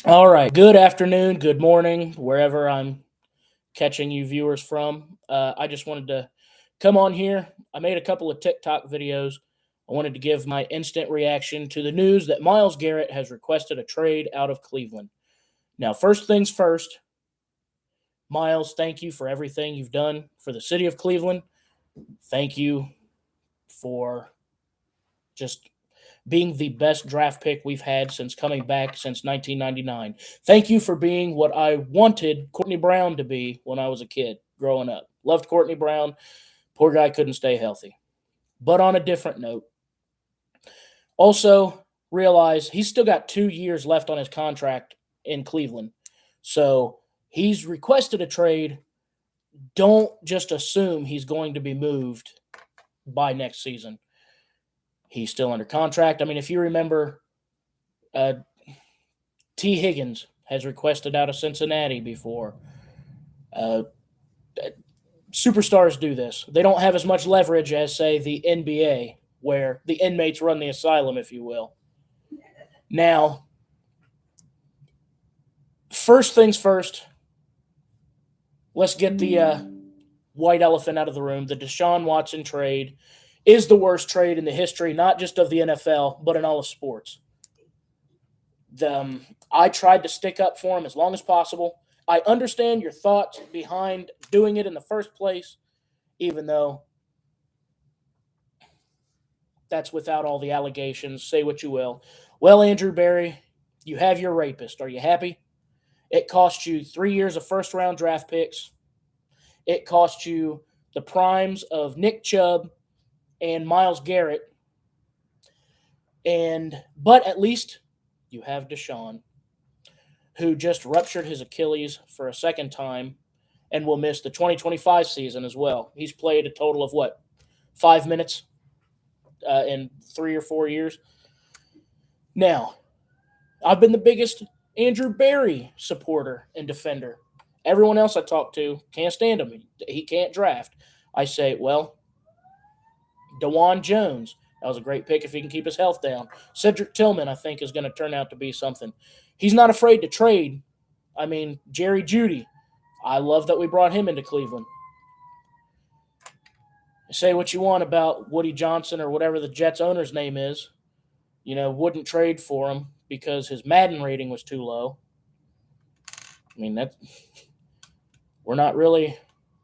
All right. Good afternoon, good morning, wherever I'm catching you viewers from. I just wanted to come on here. I made a couple of TikTok videos. I wanted to give my instant reaction to the news that Myles Garrett has requested a trade out of Cleveland. Now, first things first, Myles, thank you for everything you've done for the city of Cleveland. Thank you for just being the best draft pick we've had since coming back since 1999. Thank you for being what I wanted Courtney Brown to be when I was a kid growing up. Loved Courtney Brown. Poor guy couldn't stay healthy. But on a different note, also realize he's still got 2 years left on his contract in Cleveland. So he's requested a trade. Don't just assume he's going to be moved by next season. He's still under contract. I mean, if you remember, uh, T. Higgins has requested out of Cincinnati before. Uh, Superstars do this. They don't have as much leverage as, say, the NBA, where the inmates run the asylum, if you will. Now, first things first, let's get the white elephant out of the room. The Deshaun Watson trade is the worst trade in the history, not just of the NFL, but in all of sports. I tried to stick up for him as long as possible. I understand your thoughts behind doing it in the first place, even though that's without all the allegations. Say what you will. Well, Andrew Berry, you have your rapist. Are you happy? It cost you 3 years of first round draft picks. It cost you the primes of Nick Chubb and Myles Garrett. But at least you have Deshaun, who just ruptured his Achilles for a second time and will miss the 2025 season as well. He's played a total of 5 minutes in 3 or 4 years. Now, I've been the biggest Andrew Berry supporter and defender. Everyone else I talk to can't stand him. He can't draft. I say, well, DeJuan Jones, that was a great pick if he can keep his health down. Cedric Tillman, I think, is going to turn out to be something. He's not afraid to trade. I mean, Jerry Jeudy, I love that we brought him into Cleveland. Say what you want about Woody Johnson or whatever the Jets owner's name is. Wouldn't trade for him because his Madden rating was too low. I mean, we're not really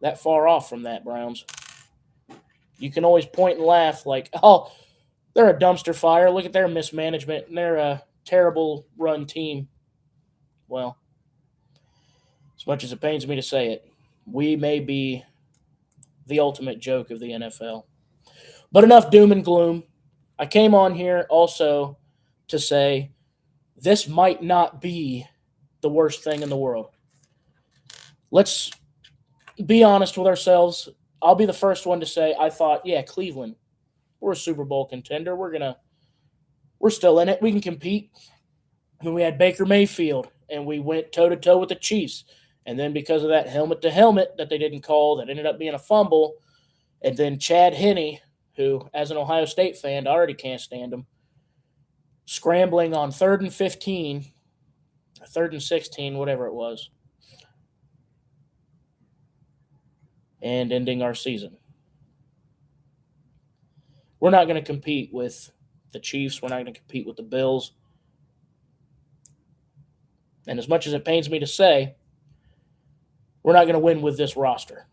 that far off from that, Browns. You can always point and laugh like, oh, they're a dumpster fire. Look at their mismanagement, and they're a terrible run team. Well, as much as it pains me to say it, we may be the ultimate joke of the NFL. But enough doom and gloom. I came on here also to say this might not be the worst thing in the world. Let's be honest with ourselves. I'll be the first one to say I thought, yeah, Cleveland, we're a Super Bowl contender. We're still in it. We can compete. When we had Baker Mayfield and we went toe to toe with the Chiefs, and then because of that helmet to helmet that they didn't call, that ended up being a fumble, and then Chad Henne, who, as an Ohio State fan, I already can't stand him, scrambling on 3rd and 15, or 3rd and 16, whatever it was, and ending our season. We're not going to compete with the Chiefs. We're not going to compete with the Bills. And as much as it pains me to say, we're not going to win with this roster.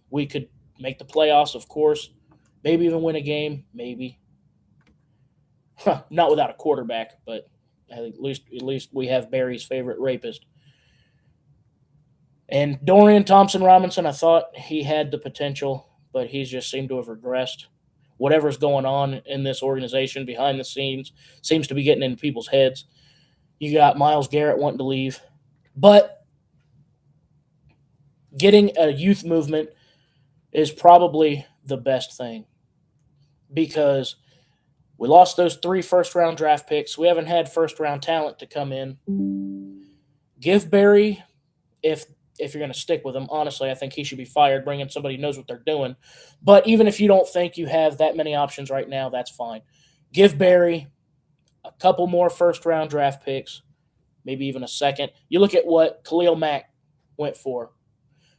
We could make the playoffs, of course, maybe even win a game, maybe. Not without a quarterback, but at least we have Barry's favorite rapist. And Dorian Thompson-Robinson, I thought he had the potential, but he's just seemed to have regressed. Whatever's going on in this organization behind the scenes seems to be getting in people's heads. You got Myles Garrett wanting to leave. But getting a youth movement is probably the best thing because we lost those 3 first-round draft picks. We haven't had first-round talent to come in. Give Barry, if you're going to stick with him, honestly, I think he should be fired, bring in somebody who knows what they're doing. But even if you don't think you have that many options right now, that's fine. Give Barry a couple more first-round draft picks, maybe even a second. You look at what Khalil Mack went for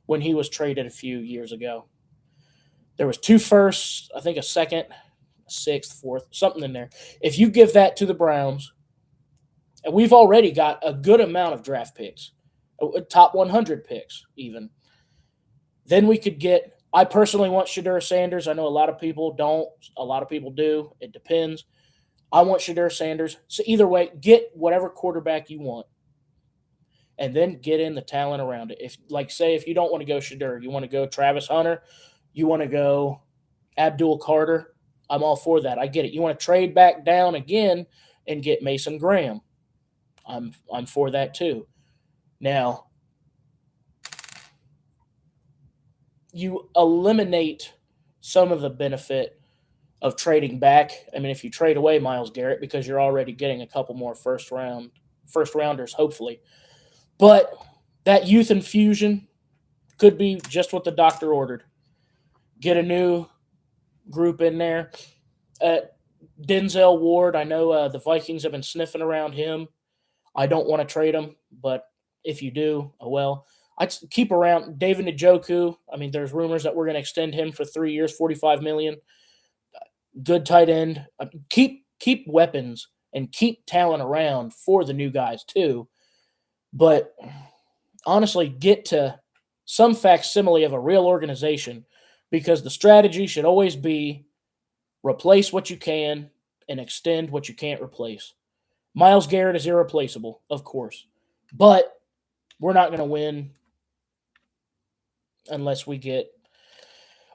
when he was traded a few years ago. There was 2 firsts, I think a second, a sixth, fourth, something in there. If you give that to the Browns, and we've already got a good amount of draft picks, top 100 picks even, then we could get – I personally want Shedeur Sanders. I know a lot of people don't. A lot of people do. It depends. I want Shedeur Sanders. So either way, get whatever quarterback you want, and then get in the talent around it. If, like, say, if you don't want to go Shedeur, you want to go Travis Hunter, you want to go Abdul Carter, I'm all for that. I get it. You want to trade back down again and get Mason Graham, I'm for that too. Now, you eliminate some of the benefit of trading back. I mean, if you trade away Myles Garrett, because you're already getting a couple more first rounders, hopefully. But that youth infusion could be just what the doctor ordered. Get a new group in there. Denzel Ward, I know the Vikings have been sniffing around him. I don't want to trade him, but if you do, oh well. I'd keep around David Njoku. I mean, there's rumors that we're going to extend him for 3 years, $45 million. Good tight end. Keep weapons and keep talent around for the new guys too. But honestly, get to some facsimile of a real organization, because the strategy should always be replace what you can and extend what you can't replace. Myles Garrett is irreplaceable, of course, but we're not going to win unless we get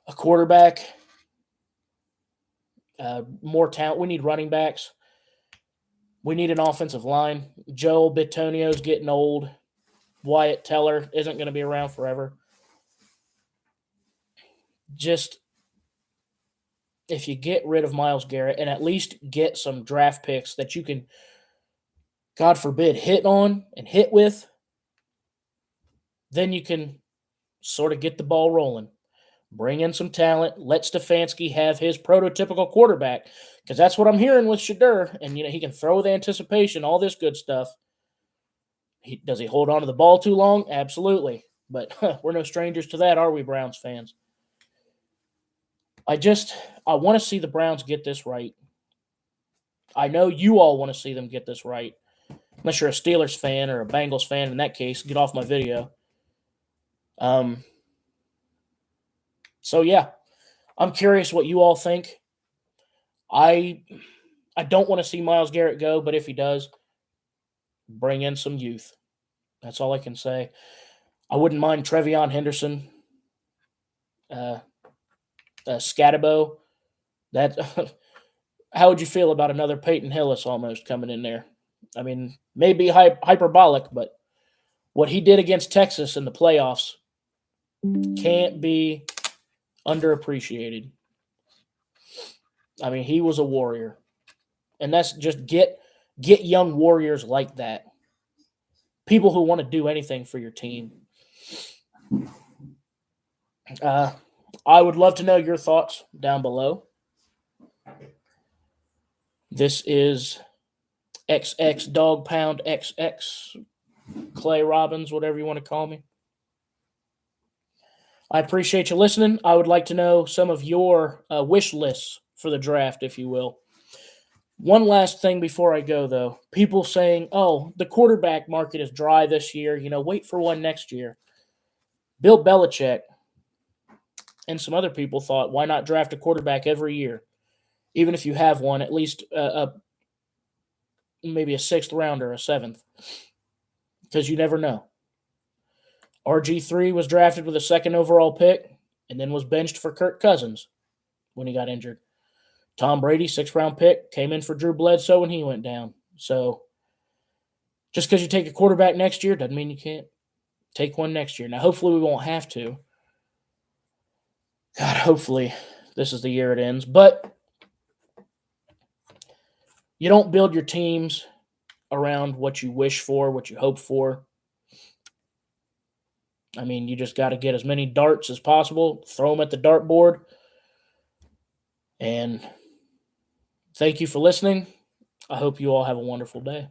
a quarterback, more talent. We need running backs. We need an offensive line. Joel Bitonio's getting old. Wyatt Teller isn't going to be around forever. Just, if you get rid of Myles Garrett and at least get some draft picks that you can, God forbid, hit on and hit with, then you can sort of get the ball rolling. Bring in some talent. Let Stefanski have his prototypical quarterback, because that's what I'm hearing with Shedeur. And, he can throw with anticipation, all this good stuff. Does he hold on to the ball too long? Absolutely. But we're no strangers to that, are we, Browns fans? I want to see the Browns get this right. I know you all want to see them get this right. Unless you're a Steelers fan or a Bengals fan, in that case, get off my video. So, yeah, I'm curious what you all think. I don't want to see Myles Garrett go, but if he does, bring in some youth. That's all I can say. I wouldn't mind Trevion Henderson, Scatabo. How would you feel about another Peyton Hillis almost coming in there? I mean, maybe hyperbolic, but what he did against Texas in the playoffs can't be underappreciated. I mean, he was a warrior. And that's just get young warriors like that. People who want to do anything for your team. I would love to know your thoughts down below. This is XX Dog Pound XX Clay Robbins, whatever you want to call me. I appreciate you listening. I would like to know some of your wish lists for the draft, if you will. One last thing before I go, though. People saying, oh, the quarterback market is dry this year. Wait for one next year. Bill Belichick and some other people thought, why not draft a quarterback every year? Even if you have one, at least maybe a 6th rounder, a 7th. Because you never know. RG3 was drafted with a 2nd overall pick and then was benched for Kirk Cousins when he got injured. Tom Brady, 6th-round pick, came in for Drew Bledsoe when he went down. So just because you take a quarterback next year doesn't mean you can't take one next year. Now, hopefully we won't have to. God, hopefully this is the year it ends. But you don't build your teams around what you wish for, what you hope for. I mean, you just got to get as many darts as possible, throw them at the dartboard. And thank you for listening. I hope you all have a wonderful day.